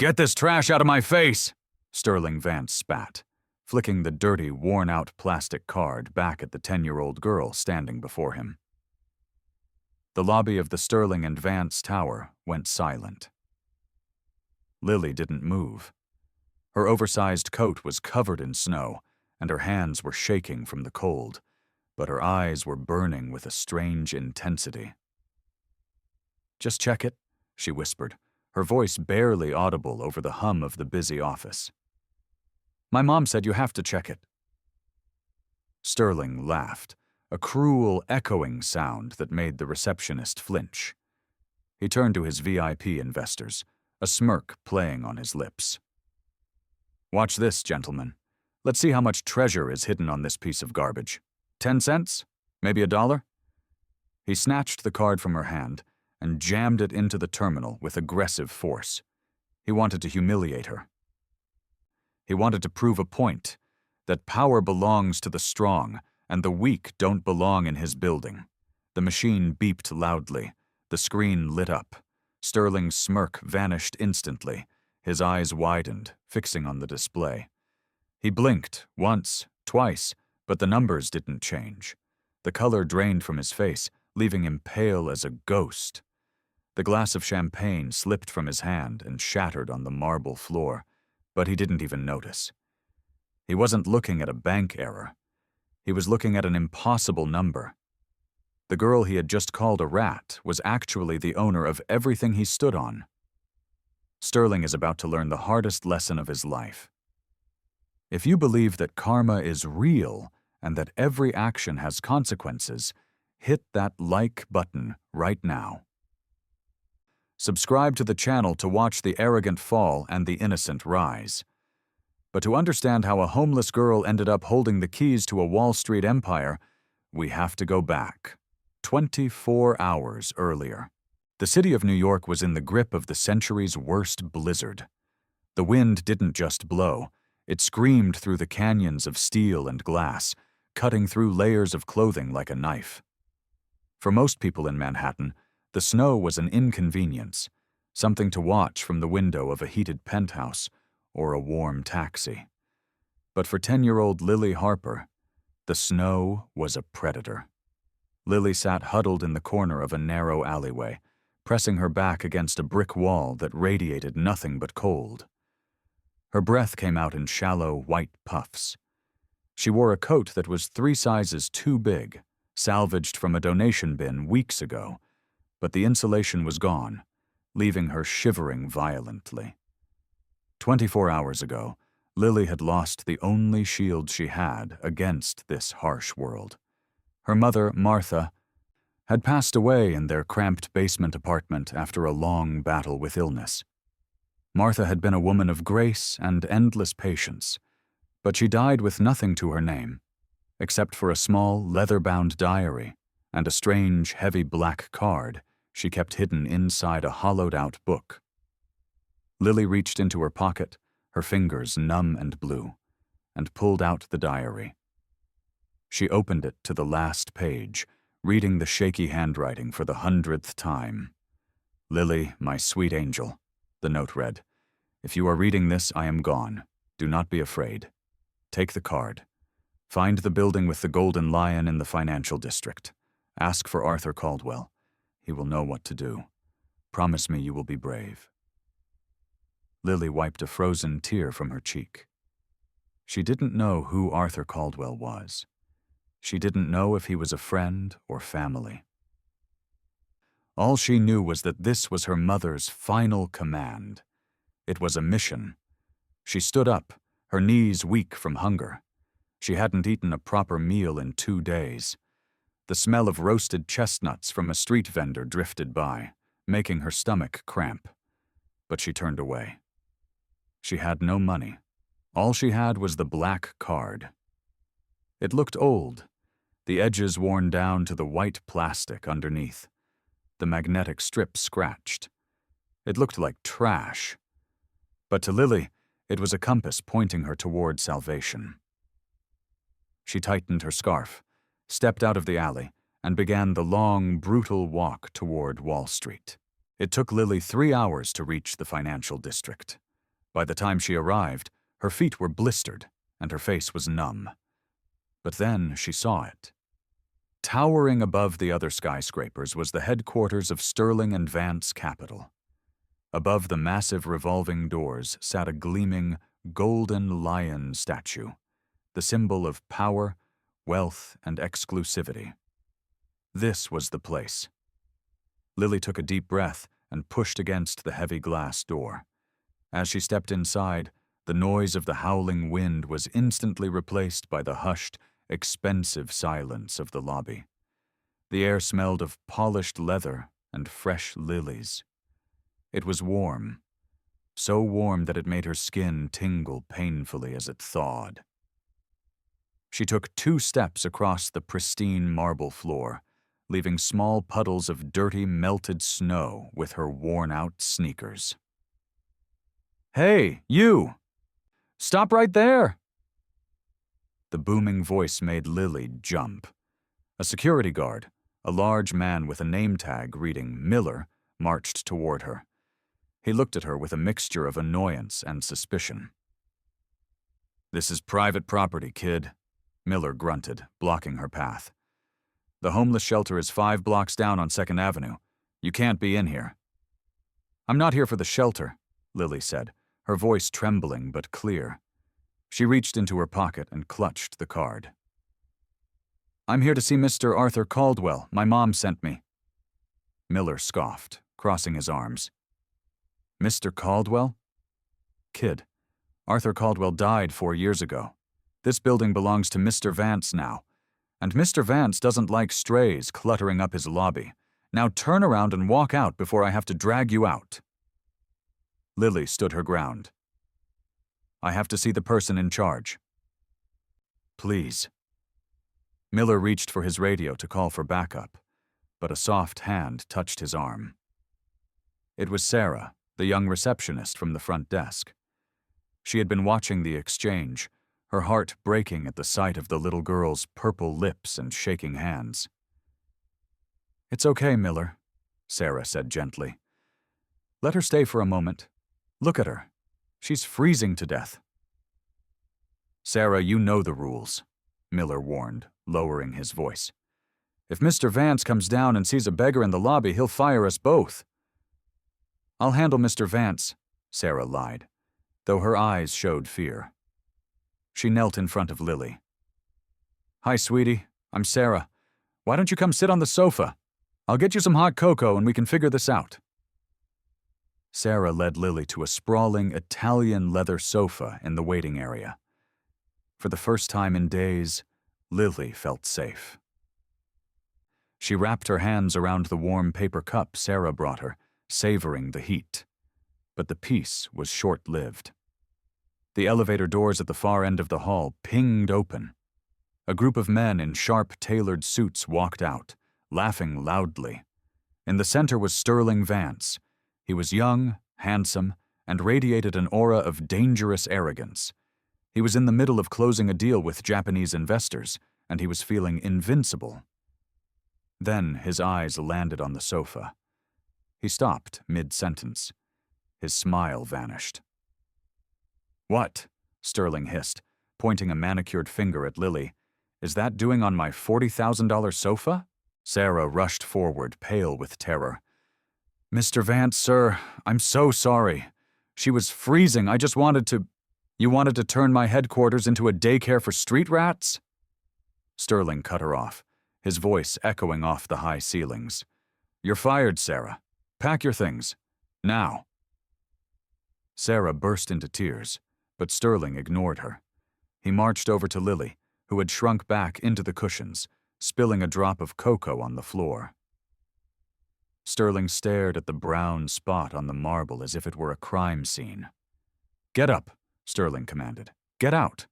"Get this trash out of my face!" Sterling Vance spat, flicking the dirty, worn-out plastic card back at the 10-year-old girl standing before him. The lobby of the Sterling and Vance Tower went silent. Lily didn't move. Her oversized coat was covered in snow, and her hands were shaking from the cold, but her eyes were burning with a strange intensity. "Just check it," she whispered, her voice barely audible over the hum of the busy office. "My mom said you have to check it." Sterling laughed, a cruel, echoing sound that made the receptionist flinch. He turned to his VIP investors, a smirk playing on his lips. "Watch this, gentlemen. Let's see how much treasure is hidden on this piece of garbage. 10 cents? Maybe $1? He snatched the card from her hand and jammed it into the terminal with aggressive force. He wanted to humiliate her. He wanted to prove a point, that power belongs to the strong and the weak don't belong in his building. The machine beeped loudly. The screen lit up. Sterling's smirk vanished instantly. His eyes widened, fixing on the display. He blinked once, twice, but the numbers didn't change. The color drained from his face, leaving him pale as a ghost. The glass of champagne slipped from his hand and shattered on the marble floor, but he didn't even notice. He wasn't looking at a bank error. He was looking at an impossible number. The girl he had just called a rat was actually the owner of everything he stood on. Sterling is about to learn the hardest lesson of his life. If you believe that karma is real and that every action has consequences, hit that like button right now. Subscribe to the channel to watch the arrogant fall and the innocent rise. But to understand how a homeless girl ended up holding the keys to a Wall Street empire, we have to go back 24 hours earlier. The city of New York was in the grip of the century's worst blizzard. The wind didn't just blow, it screamed through the canyons of steel and glass, cutting through layers of clothing like a knife. For most people in Manhattan, the snow was an inconvenience, something to watch from the window of a heated penthouse or a warm taxi. But for 10-year-old Lily Harper, the snow was a predator. Lily sat huddled in the corner of a narrow alleyway, pressing her back against a brick wall that radiated nothing but cold. Her breath came out in shallow, white puffs. She wore a coat that was 3 sizes too big, salvaged from a donation bin weeks ago, but the insulation was gone, leaving her shivering violently. 24 hours ago, Lily had lost the only shield she had against this harsh world. Her mother, Martha, had passed away in their cramped basement apartment after a long battle with illness. Martha had been a woman of grace and endless patience, but she died with nothing to her name, except for a small, leather-bound diary and a strange, heavy black card she kept hidden inside a hollowed-out book. Lily reached into her pocket, her fingers numb and blue, and pulled out the diary. She opened it to the last page, reading the shaky handwriting for the 100th time. "Lily, my sweet angel," the note read. "If you are reading this, I am gone. Do not be afraid. Take the card. Find the building with the golden lion in the financial district. Ask for Arthur Caldwell. He will know what to do. Promise me you will be brave." Lily wiped a frozen tear from her cheek. She didn't know who Arthur Caldwell was. She didn't know if he was a friend or family. All she knew was that this was her mother's final command. It was a mission. She stood up, her knees weak from hunger. She hadn't eaten a proper meal in 2 days. The smell of roasted chestnuts from a street vendor drifted by, making her stomach cramp. But she turned away. She had no money. All she had was the black card. It looked old, the edges worn down to the white plastic underneath. The magnetic strip scratched. It looked like trash. But to Lily, it was a compass pointing her toward salvation. She tightened her scarf, stepped out of the alley, and began the long, brutal walk toward Wall Street. It took Lily 3 hours to reach the financial district. By the time she arrived, her feet were blistered and her face was numb. But then she saw it. Towering above the other skyscrapers was the headquarters of Sterling Vance Capital. Above the massive revolving doors sat a gleaming, golden lion statue, the symbol of power, wealth, and exclusivity. This was the place. Lily took a deep breath and pushed against the heavy glass door. As she stepped inside, the noise of the howling wind was instantly replaced by the hushed, expensive silence of the lobby. The air smelled of polished leather and fresh lilies. It was warm, so warm that it made her skin tingle painfully as it thawed. She took 2 steps across the pristine marble floor, leaving small puddles of dirty, melted snow with her worn-out sneakers. "Hey, you! Stop right there!" The booming voice made Lily jump. A security guard, a large man with a name tag reading Miller, marched toward her. He looked at her with a mixture of annoyance and suspicion. "This is private property, kid," Miller grunted, blocking her path. "The homeless shelter is 5 blocks down on 2nd Avenue. You can't be in here." "I'm not here for the shelter," Lily said, her voice trembling but clear. She reached into her pocket and clutched the card. "I'm here to see Mr. Arthur Caldwell. My mom sent me." Miller scoffed, crossing his arms. "Mr. Caldwell?" "Kid, Arthur Caldwell died 4 years ago. This building belongs to Mr. Vance now, and Mr. Vance doesn't like strays cluttering up his lobby. Now turn around and walk out before I have to drag you out." Lily stood her ground. "I have to see the person in charge." "Please." Miller reached for his radio to call for backup, but a soft hand touched his arm. It was Sarah, the young receptionist from the front desk. She had been watching the exchange, her heart breaking at the sight of the little girl's purple lips and shaking hands. "It's okay, Miller," Sarah said gently. "Let her stay for a moment. Look at her. She's freezing to death." "Sarah, you know the rules," Miller warned, lowering his voice. "If Mr. Vance comes down and sees a beggar in the lobby, he'll fire us both." "I'll handle Mr. Vance," Sarah lied, though her eyes showed fear. She knelt in front of Lily. "Hi, sweetie. I'm Sarah. Why don't you come sit on the sofa? I'll get you some hot cocoa and we can figure this out." Sarah led Lily to a sprawling Italian leather sofa in the waiting area. For the first time in days, Lily felt safe. She wrapped her hands around the warm paper cup Sarah brought her, savoring the heat. But the peace was short-lived. The elevator doors at the far end of the hall pinged open. A group of men in sharp, tailored suits walked out, laughing loudly. In the center was Sterling Vance. He was young, handsome, and radiated an aura of dangerous arrogance. He was in the middle of closing a deal with Japanese investors, and he was feeling invincible. Then his eyes landed on the sofa. He stopped mid-sentence. His smile vanished. "What?" Sterling hissed, pointing a manicured finger at Lily. "Is that doing on my $40,000 sofa?" Sarah rushed forward, pale with terror. "Mr. Vance, sir, I'm so sorry. She was freezing. I just wanted to—" "You wanted to turn my headquarters into a daycare for street rats?" Sterling cut her off, his voice echoing off the high ceilings. "You're fired, Sarah. Pack your things. Now." Sarah burst into tears, but Sterling ignored her. He marched over to Lily, who had shrunk back into the cushions, spilling a drop of cocoa on the floor. Sterling stared at the brown spot on the marble as if it were a crime scene. "Get up," Sterling commanded. "Get out."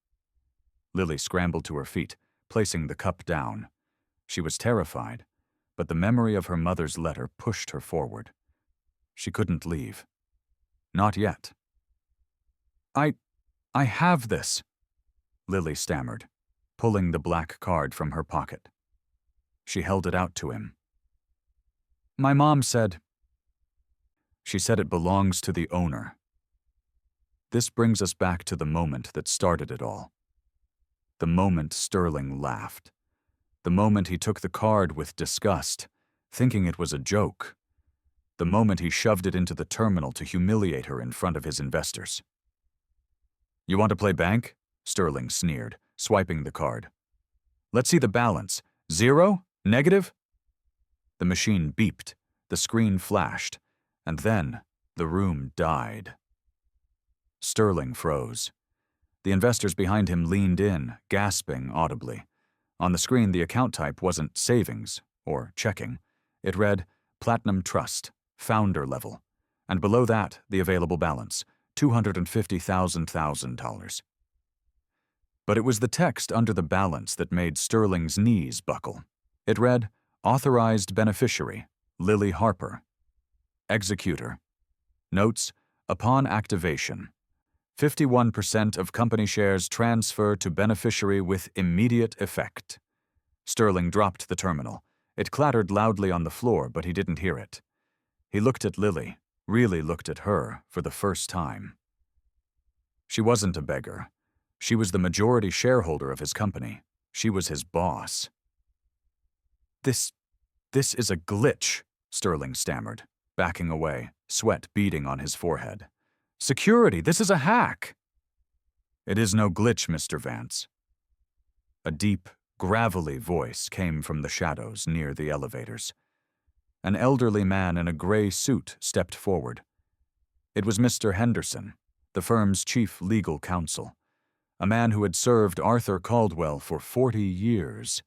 Lily scrambled to her feet, placing the cup down. She was terrified, but the memory of her mother's letter pushed her forward. She couldn't leave. Not yet. I have this," Lily stammered, pulling the black card from her pocket. She held it out to him. "My mom said—" "She said it belongs to the owner." This brings us back to the moment that started it all. The moment Sterling laughed. The moment he took the card with disgust, thinking it was a joke. The moment he shoved it into the terminal to humiliate her in front of his investors. "You want to play bank?" Sterling sneered, swiping the card. "Let's see the balance. 0? Negative?" The machine beeped, the screen flashed, and then the room died. Sterling froze. The investors behind him leaned in, gasping audibly. On the screen, the account type wasn't savings or checking. It read Platinum Trust, Founder Level, and below that, the available balance, $250,000. But it was the text under the balance that made Sterling's knees buckle. It read, Authorized Beneficiary, Lily Harper. Executor. Notes, upon activation, 51% of company shares transfer to beneficiary with immediate effect. Sterling dropped the terminal. It clattered loudly on the floor, but he didn't hear it. He looked at Lily, really looked at her for the first time. She wasn't a beggar. She was the majority shareholder of his company. She was his boss. This is a glitch, Sterling stammered, backing away, sweat beading on his forehead. Security, this is a hack. It is no glitch, Mr. Vance. A deep, gravelly voice came from the shadows near the elevators. An elderly man in a gray suit stepped forward. It was Mr. Henderson, the firm's chief legal counsel, a man who had served Arthur Caldwell for 40 years.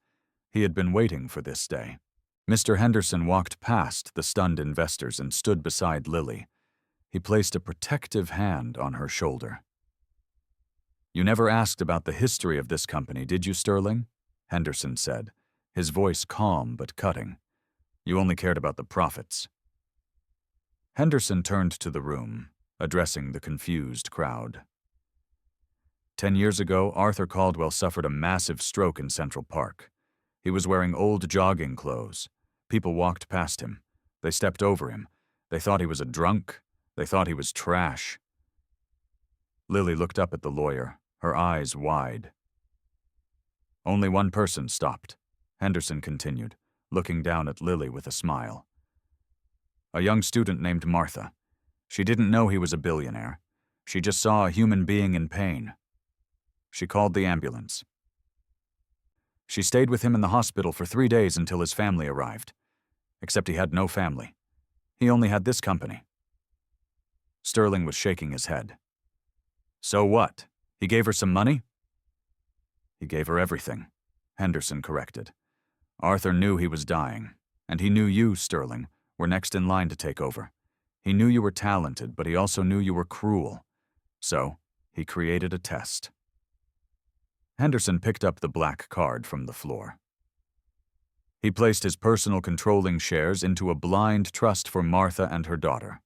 He had been waiting for this day. Mr. Henderson walked past the stunned investors and stood beside Lily. He placed a protective hand on her shoulder. "You never asked about the history of this company, did you, Sterling?" Henderson said, his voice calm but cutting. "You only cared about the profits." Henderson turned to the room, addressing the confused crowd. 10 years ago, Arthur Caldwell suffered a massive stroke in Central Park. He was wearing old jogging clothes. People walked past him. They stepped over him. They thought he was a drunk. They thought he was trash. Lily looked up at the lawyer, her eyes wide. Only one person stopped, Henderson continued, looking down at Lily with a smile. A young student named Martha. She didn't know he was a billionaire. She just saw a human being in pain. She called the ambulance. She stayed with him in the hospital for 3 days until his family arrived. Except he had no family. He only had this company. Sterling was shaking his head. So what? He gave her some money? He gave her everything, Henderson corrected. Arthur knew he was dying, and he knew you, Sterling, were next in line to take over. He knew you were talented, but he also knew you were cruel. So, he created a test. Henderson picked up the black card from the floor. He placed his personal controlling shares into a blind trust for Martha and her daughter.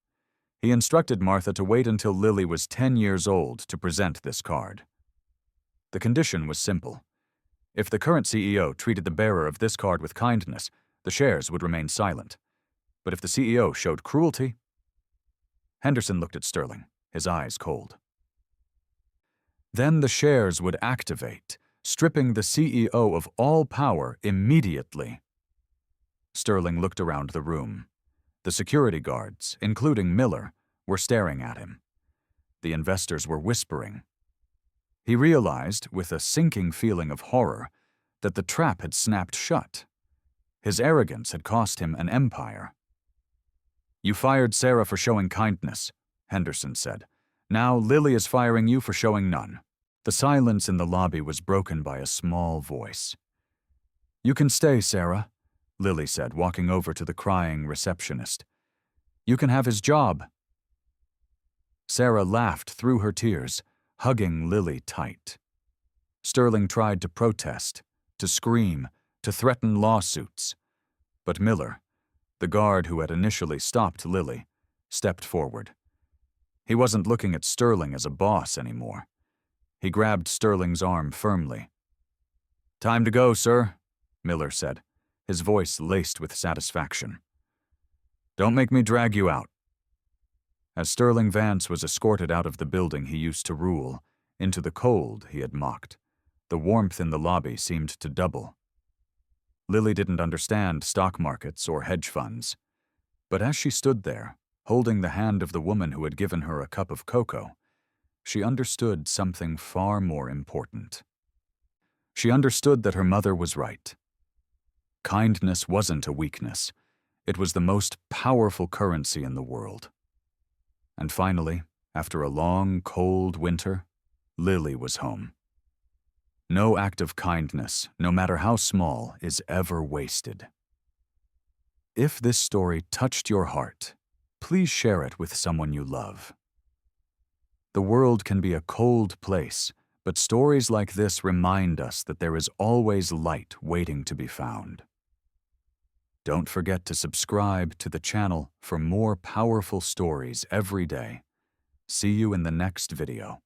He instructed Martha to wait until Lily was 10 years old to present this card. The condition was simple. If the current CEO treated the bearer of this card with kindness, the shares would remain silent. But if the CEO showed cruelty... Henderson looked at Sterling, his eyes cold. Then the shares would activate, stripping the CEO of all power immediately. Sterling looked around the room. The security guards, including Miller, were staring at him. The investors were whispering. He realized, with a sinking feeling of horror, that the trap had snapped shut. His arrogance had cost him an empire. "You fired Sarah for showing kindness," Henderson said. "Now Lily is firing you for showing none." The silence in the lobby was broken by a small voice. "You can stay, Sarah," Lily said, walking over to the crying receptionist. "You can have his job." Sarah laughed through her tears, hugging Lily tight. Sterling tried to protest, to scream, to threaten lawsuits. But Miller, the guard who had initially stopped Lily, stepped forward. He wasn't looking at Sterling as a boss anymore. He grabbed Sterling's arm firmly. "Time to go, sir," Miller said, his voice laced with satisfaction. "Don't make me drag you out." as Sterling Vance was escorted out of the building he used to rule, into the cold he had mocked. The warmth in the lobby seemed to double. Lily didn't understand stock markets or hedge funds, but as she stood there, holding the hand of the woman who had given her a cup of cocoa, she understood something far more important. She understood that her mother was right. Kindness wasn't a weakness. It was the most powerful currency in the world. And finally, after a long, cold winter, Lily was home. No act of kindness, no matter how small, is ever wasted. If this story touched your heart, please share it with someone you love. The world can be a cold place, but stories like this remind us that there is always light waiting to be found. Don't forget to subscribe to the channel for more powerful stories every day. See you in the next video.